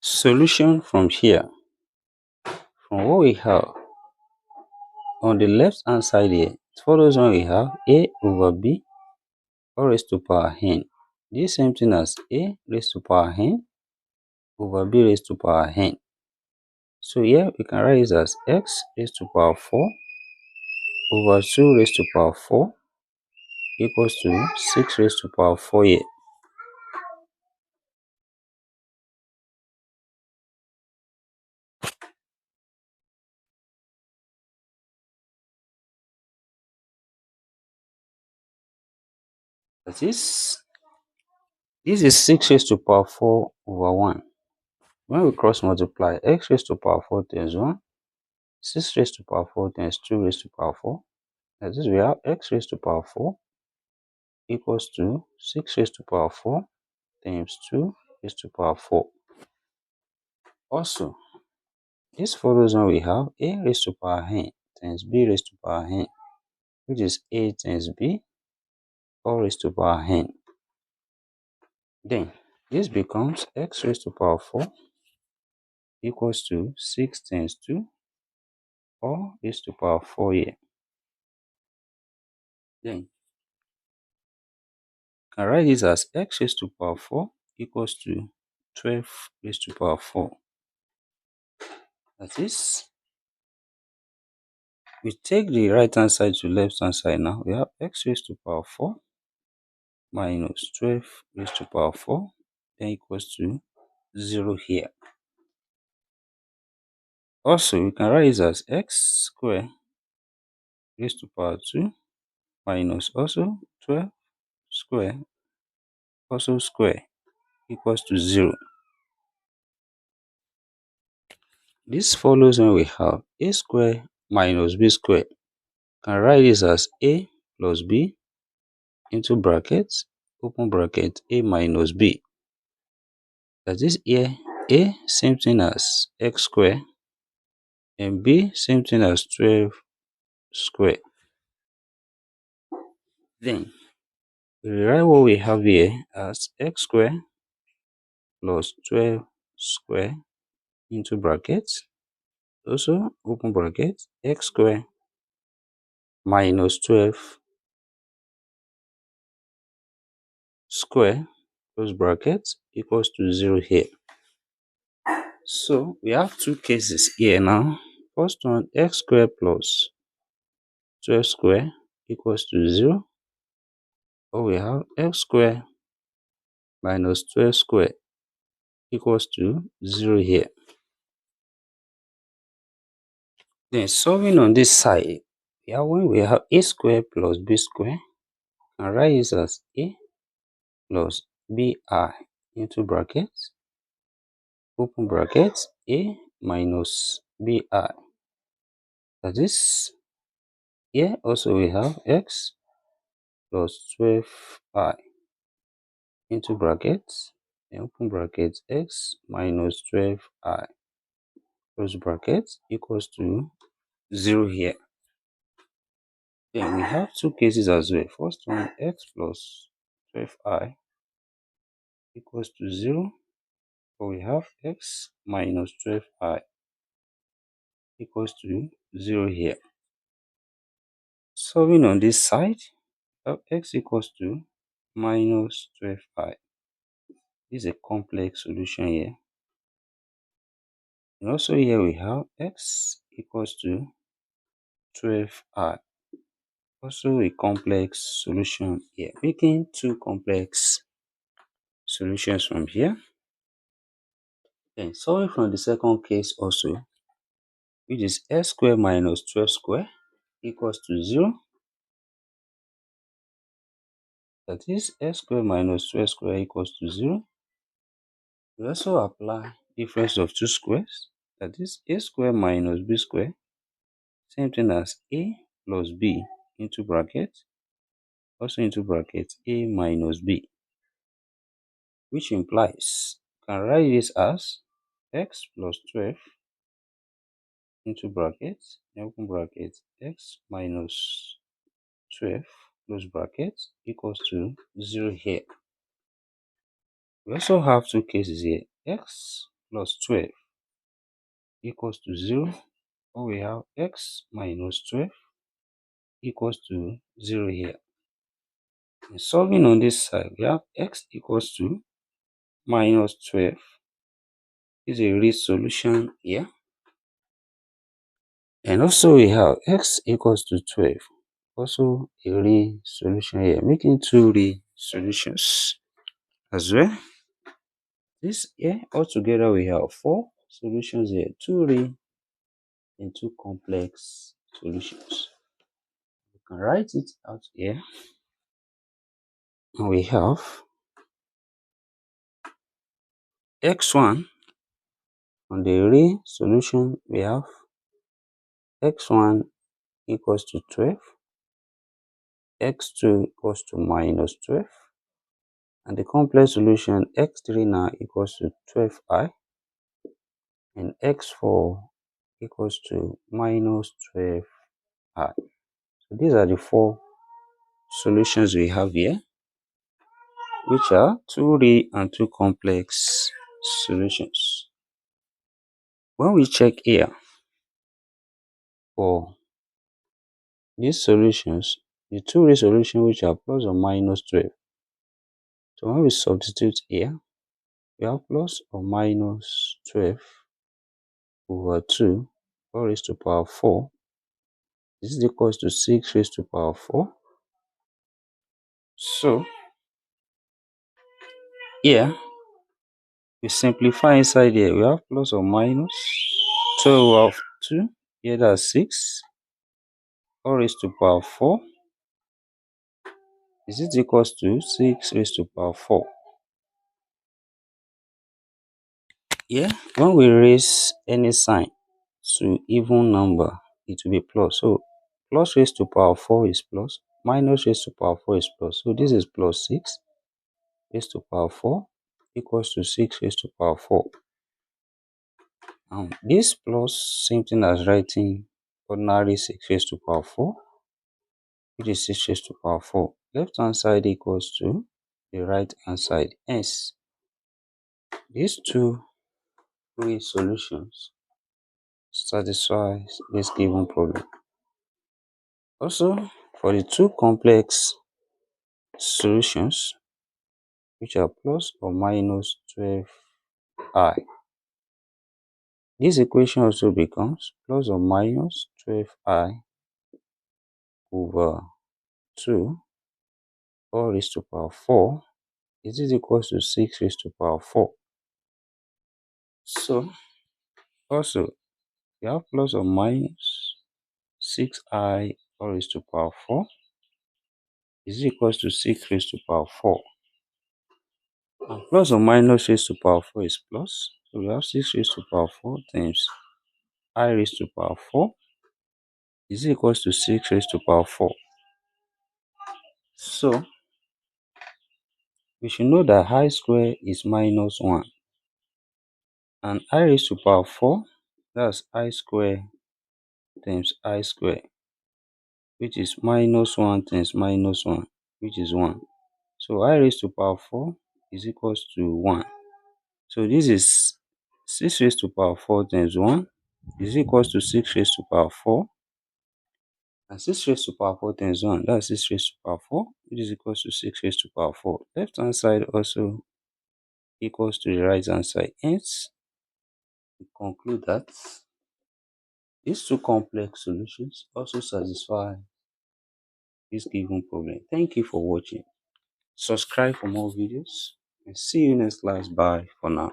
Solution from here. From what we have on the left hand side here, it follows when we have a over b all raised to power n. This same thing as a raised to power n over b raised to power n. So here we can write this as x raised to power 4 over 2 raised to power 4 equals to 6 raised to power 4 here. That is, this is 6 raised to power 4 over 1. When we cross multiply, x raised to power 4 times 1, 6 raised to power 4 times 2 raised to power 4. That is, we have x raised to power 4 equals to 6 raised to power 4 times 2 raised to power 4. Also, this follows when we have a raised to power n times b raised to power n, which is a times b all raised to power n. Then, this becomes x raised to power 4 equals to 6 times 2 all raised to power 4 here. Then, I can write this as x raised to power 4 equals to 12 raised to power 4. That is, we take the right hand side to left hand side now. We have x raised to power 4 minus 12 raised to power 4 then equals to 0 here. Also, we can write this as x square raised to power 2 minus also 12 square also square equals to 0. This follows when we have a square minus b square. Can write this as a plus b into brackets, open bracket, a minus b. That is, here a same thing as x square and b same thing as 12 square. Then we write what we have here as x square plus 12 square into brackets, also open bracket, x square minus 12 square close bracket equals to 0 here. So we have two cases here now. First one, x square plus 12 square equals to 0. Or we have x square minus 12 square equals to 0 here. Then solving on this side, when we have a square plus b square, and write this as a plus bi into brackets, open brackets, a minus bi. That is, here also we have x plus 12i into brackets, and open brackets, x minus 12i close brackets equals to 0 here. Then we have two cases as well. First one, x plus 12i equals to 0, but we have x minus 12i equals to 0 here. Solving on this side, we have x equals to minus 12i. This is a complex solution here. And also here we have x equals to 12i. Also a complex solution here, making two complex solutions from here. Then solving from the second case also, which is x square minus 12 square equals to 0. That is, x square minus 12 square equals to 0. We also apply difference of two squares. That is, a square minus b square, same thing as a plus b into bracket, also into bracket, a minus b, which implies, can write this as x plus 12 into bracket, open bracket, x minus 12 close bracket equals to 0 here. We also have two cases here, x plus 12 equals to 0, or we have x minus 12 equals to 0 here. And solving on this side, we have x equals to minus 12 is a real solution here. And also we have x equals to 12, also a real solution here, making two real solutions as well. This here altogether we have four solutions here, two real and two complex solutions. We can write it out here. And we have x1 on the real solution, we have x1 equals to 12, x2 equals to minus 12, and the complex solution x3 now equals to 12i, and x4 equals to minus 12i. So these are the four solutions we have here, which are two real and two complex solutions. When we check here for these solutions, the two real solutions which are plus or minus 12. So when we substitute here, we have plus or minus 12 over 2 all raised to power 4. This is equals to 6 raised to power 4. So here we simplify inside here. We have plus or minus 12 of 2. Here that's 6 all raised to power 4. This is equals to 6 raised to power 4. Here when we raise any sign to even number, it will be plus. So plus raised to power 4 is plus, minus raised to power 4 is plus. So this is plus 6 raised to power 4 equals to 6 raised to power 4. This plus, same thing as writing ordinary 6 raised to power 4, which is 6 raised to power 4. Left hand side equals to the right hand side. Hence, these two real solutions satisfy this given problem. Also, for the two complex solutions, which are plus or minus 12i, this equation also becomes plus or minus 12i over 2 all raised to power 4 is equals to 6 raised to power 4. So also we have plus or minus 6i all raised to power 4 is equals to 6 raised to power 4. And plus or minus raised to power 4 is plus. So we have 6 raised to power 4 times I raised to power 4 is equals to 6 raised to power 4. So we should know that I square is minus 1. And I raised to power 4, that's I square times I square, which is minus 1 times minus 1, which is 1. So I raised to power 4 is equals to 1. So this is 6 raised to power 4 times 1 is equals to 6 raised to power 4. And 6 raised to power 4 times 1, that's 6 raised to power 4, which is equals to 6 raised to power 4. Left hand side also equals to the right hand side. Hence, we conclude that these two complex solutions also satisfy this given problem. Thank you for watching. Subscribe for more videos and see you next class. Bye for now.